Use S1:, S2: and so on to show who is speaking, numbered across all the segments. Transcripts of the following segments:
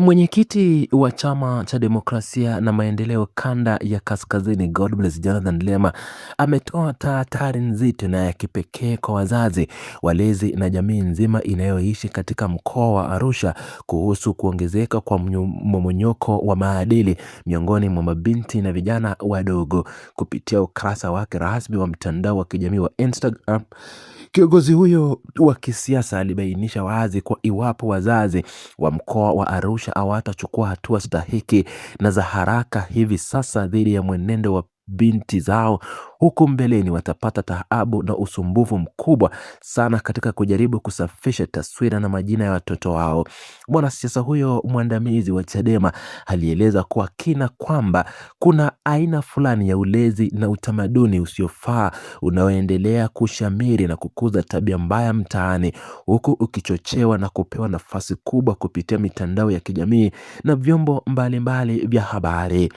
S1: Mwenyekiti wa chama cha demokrasia na maendeleo kanda ya kaskazini Godbless Jonathan Lema ametoa tahadhari nzito na ya kipekee kwa wazazi, walezi na jamii nzima inayoishi katika mkoa wa Arusha kuhusu kuongezeka kwa mmomonyoko wa maadili miongoni mwa mabinti na vijana wadogo. Kupitia ukurasa wake rasmi wa mtandao wa kijamii wa Instagram, kiongozi huyo wa kisiasa alibainisha wazi kwa iwapo wazazi wa mkoa wa Arusha hawatachukua hatua stahiki na za haraka hivi sasa dhidi ya mwenendo wa binti zao, huku mbeleni watapata taabu na usumbufu mkubwa sana katika kujaribu kusafisha taswira na majina ya watoto wao. Mwanasiasa huyo mwandamizi wa Chadema alieleza kwa kina kwamba kuna aina fulani ya ulezi na utamaduni usiofaa unaoendelea kushamiri na kukuza tabia mbaya mtaani, huku ukichochewa na kupewa nafasi kubwa kupitia mitandao ya kijamii na vyombo mbalimbali vya habari.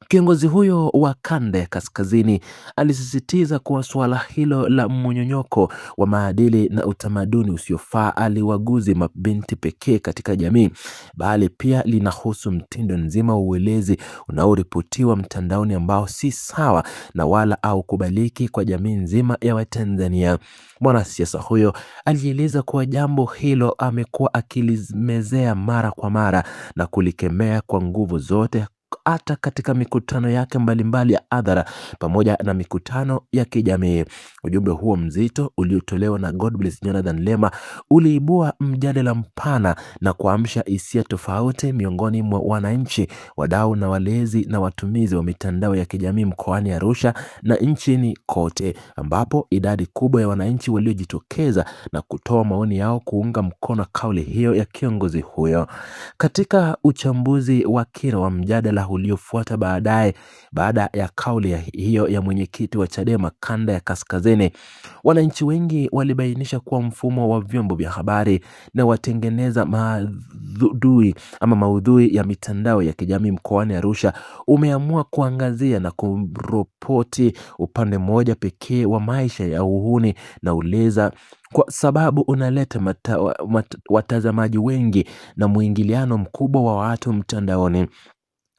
S1: Kiongozi huyo wa kanda ya kaskazini alisisitiza kuwa suala hilo la mmonyonyoko wa maadili na utamaduni usiofaa aliwaguzi mabinti pekee katika jamii, bali pia linahusu mtindo nzima wa uelezi unaoripotiwa mtandaoni ambao si sawa na wala au kubaliki kwa jamii nzima ya Watanzania. Mwanasiasa huyo alieleza kuwa jambo hilo amekuwa akilimezea mara kwa mara na kulikemea kwa nguvu zote, hata katika mikutano yake mbalimbali ya hadhara pamoja na mikutano ya kijamii. Ujumbe huo mzito uliotolewa na Godbless Jonathan Lema uliibua mjadala mpana na kuamsha hisia tofauti miongoni mwa wananchi, wadau na walezi na watumizi wa mitandao ya kijamii mkoani Arusha na nchini kote, ambapo idadi kubwa ya wananchi waliojitokeza na kutoa maoni yao kuunga mkono kauli hiyo ya kiongozi huyo. Katika uchambuzi wa kina wa mjadala uliofuata baada ya kauli hiyo ya mwenyekiti wa Chadema kanda ya kaskazini, wananchi wengi walibainisha kuwa mfumo wa vyombo vya habari na watengeneza maudhui ya mitandao ya kijamii mkoani Arusha umeamua kuangazia na kuripoti upande mmoja pekee wa maisha ya uhuni na uleza, kwa sababu unaleta watazamaji wengi na mwingiliano mkubwa wa watu mtandaoni.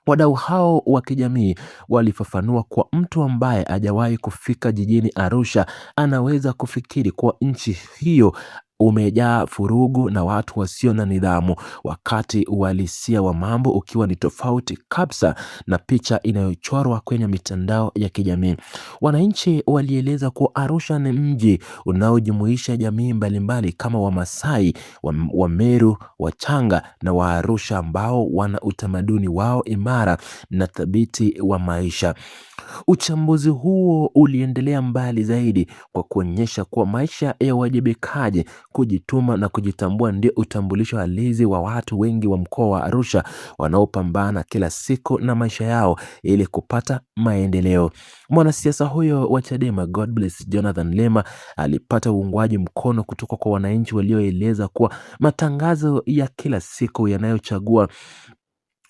S1: Wadau hao wa kijamii walifafanua kwa mtu ambaye hajawahi kufika jijini Arusha anaweza kufikiri kuwa nchi hiyo umejaa furugu na watu wasio na nidhamu, wakati uhalisia wa mambo ukiwa ni tofauti kabisa na picha inayochorwa kwenye mitandao ya kijamii. Wananchi walieleza kuwa Arusha ni mji unaojumuisha jamii mbalimbali kama Wamasai, Wameru, Wachanga na Waarusha ambao wana utamaduni wao imara na thabiti wa maisha. Uchambuzi huo uliendelea mbali zaidi kwa kuonyesha kuwa maisha ya uwajibikaji, kujituma na kujitambua ndio utambulisho halisi wa watu wengi wa mkoa wa Arusha wanaopambana kila siku na maisha yao ili kupata maendeleo. Mwanasiasa huyo wa Chadema Godbless Jonathan Lema alipata uungwaji mkono kutoka kwa wananchi walioeleza kuwa matangazo ya kila siku yanayochagua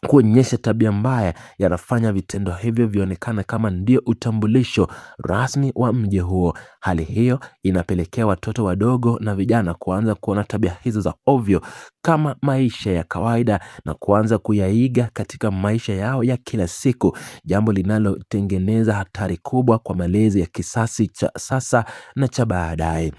S1: kuonyesha tabia mbaya yanafanya vitendo hivyo vionekana kama ndio utambulisho rasmi wa mji huo. Hali hiyo inapelekea watoto wadogo na vijana kuanza kuona tabia hizo za ovyo kama maisha ya kawaida na kuanza kuyaiga katika maisha yao ya kila siku, jambo linalotengeneza hatari kubwa kwa malezi ya kisasi cha sasa na cha baadaye.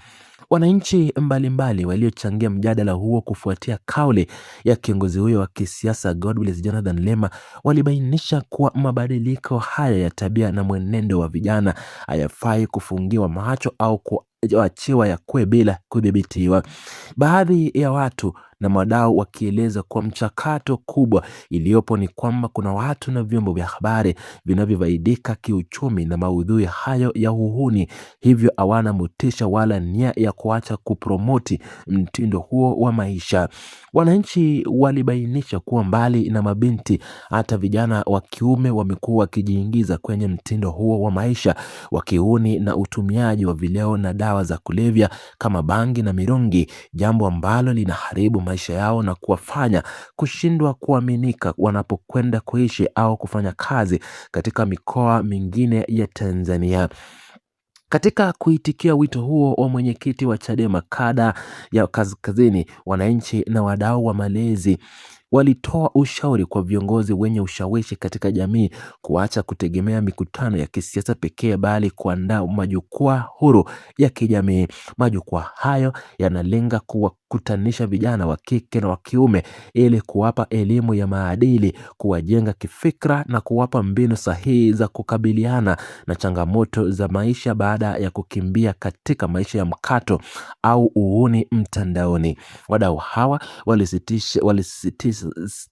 S1: Wananchi mbalimbali waliochangia mjadala huo kufuatia kauli ya kiongozi huyo wa kisiasa Godbless Jonathan Lema walibainisha kuwa mabadiliko haya ya tabia na mwenendo wa vijana hayafai kufungiwa macho au kuachiwa yakue bila kudhibitiwa. Baadhi ya watu na wadau wakieleza kwa mchakato kubwa iliyopo ni kwamba kuna watu na vyombo vya habari vinavyofaidika kiuchumi na maudhui hayo ya uhuni, hivyo hawana motisha wala nia ya kuacha kupromoti mtindo huo wa maisha. Wananchi walibainisha kuwa mbali na mabinti, hata vijana wa kiume wamekuwa wakijiingiza kwenye mtindo huo wa maisha wa kihuni na utumiaji wa vileo na dawa za kulevya kama bangi na mirungi, jambo ambalo linaharibu maisha yao na kuwafanya kushindwa kuaminika wanapokwenda kuishi au kufanya kazi katika mikoa mingine ya Tanzania. Katika kuitikia wito huo wa mwenyekiti wa Chadema kada ya kaskazini, wananchi na wadau wa malezi walitoa ushauri kwa viongozi wenye ushawishi katika jamii kuacha kutegemea mikutano ya kisiasa pekee, bali kuandaa majukwaa huru ya kijamii. Majukwaa hayo yanalenga kuwakutanisha vijana wa kike na wa kiume ili kuwapa elimu ya maadili, kuwajenga kifikra na kuwapa mbinu sahihi za kukabiliana na changamoto za maisha baada ya kukimbia katika maisha ya mkato au uhuni mtandaoni. Wadau hawa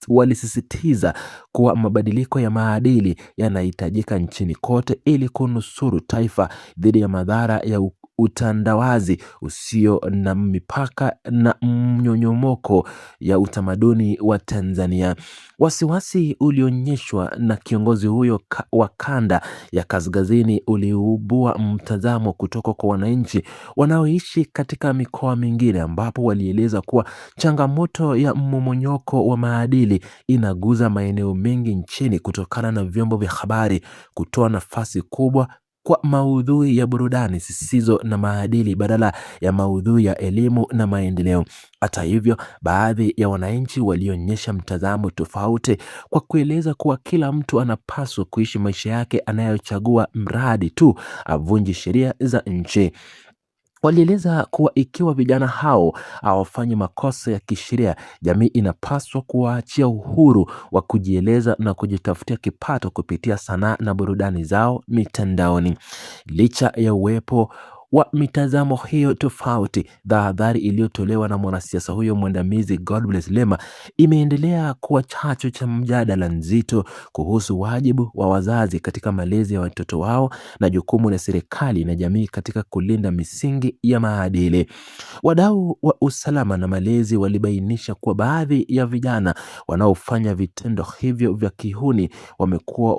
S1: walisisitiza kuwa mabadiliko ya maadili yanahitajika nchini kote ili kunusuru taifa dhidi ya madhara ya utandawazi usio na mipaka na mnyonyomoko ya utamaduni wa Tanzania. Wasiwasi ulionyeshwa na kiongozi huyo wa kanda ya kaskazini uliibua mtazamo kutoka kwa wananchi wanaoishi katika mikoa mingine, ambapo walieleza kuwa changamoto ya mmomonyoko wa maadili inaguza maeneo mengi nchini kutokana na vyombo vya habari kutoa nafasi kubwa kwa maudhui ya burudani zisizo na maadili badala ya maudhui ya elimu na maendeleo. Hata hivyo, baadhi ya wananchi walionyesha mtazamo tofauti kwa kueleza kuwa kila mtu anapaswa kuishi maisha yake anayochagua, mradi tu avunji sheria za nchi. Walieleza kuwa ikiwa vijana hao hawafanyi makosa ya kisheria, jamii inapaswa kuwaachia uhuru wa kujieleza na kujitafutia kipato kupitia sanaa na burudani zao mitandaoni. Licha ya uwepo wa mitazamo hiyo tofauti, tahadhari iliyotolewa na mwanasiasa huyo mwandamizi Godbless Lema imeendelea kuwa chachu cha mjadala nzito kuhusu wajibu wa wazazi katika malezi ya watoto wao na jukumu la serikali na jamii katika kulinda misingi ya maadili. Wadau wa usalama na malezi walibainisha kuwa baadhi ya vijana wanaofanya vitendo hivyo vya kihuni wamekuwa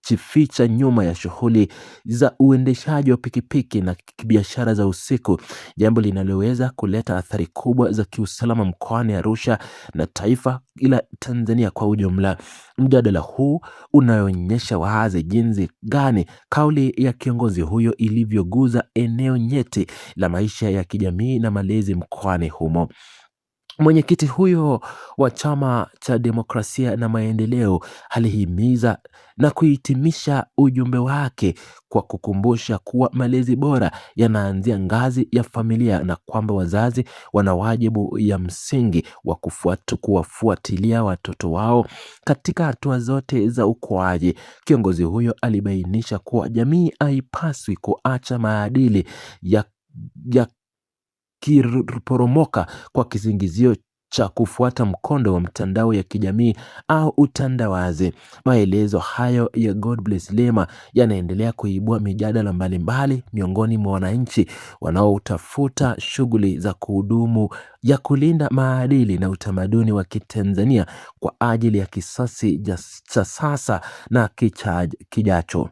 S1: wakijificha nyuma ya shughuli za uendeshaji wa pikipiki na biashara za usiku, jambo linaloweza kuleta athari kubwa za kiusalama mkoani Arusha na taifa ila Tanzania kwa ujumla. Mjadala huu unaonyesha wazi jinsi gani kauli ya kiongozi huyo ilivyoguza eneo nyeti la maisha ya kijamii na malezi mkoani humo. Mwenyekiti huyo wa Chama cha Demokrasia na Maendeleo alihimiza na kuhitimisha ujumbe wake kwa kukumbusha kuwa malezi bora yanaanzia ngazi ya familia na kwamba wazazi wana wajibu ya msingi wa kuwafuatilia watoto wao katika hatua zote za ukuaji. Kiongozi huyo alibainisha kuwa jamii haipaswi kuacha maadili ya kiporomoka kwa kisingizio cha kufuata mkondo wa mtandao ya kijamii au utandawazi. Maelezo hayo ya Godbless Lema yanaendelea kuibua mijadala mbalimbali miongoni mwa wananchi wanaotafuta shughuli za kudumu ya kulinda maadili na utamaduni wa Kitanzania kwa ajili ya kisasi cha sasa na kijacho.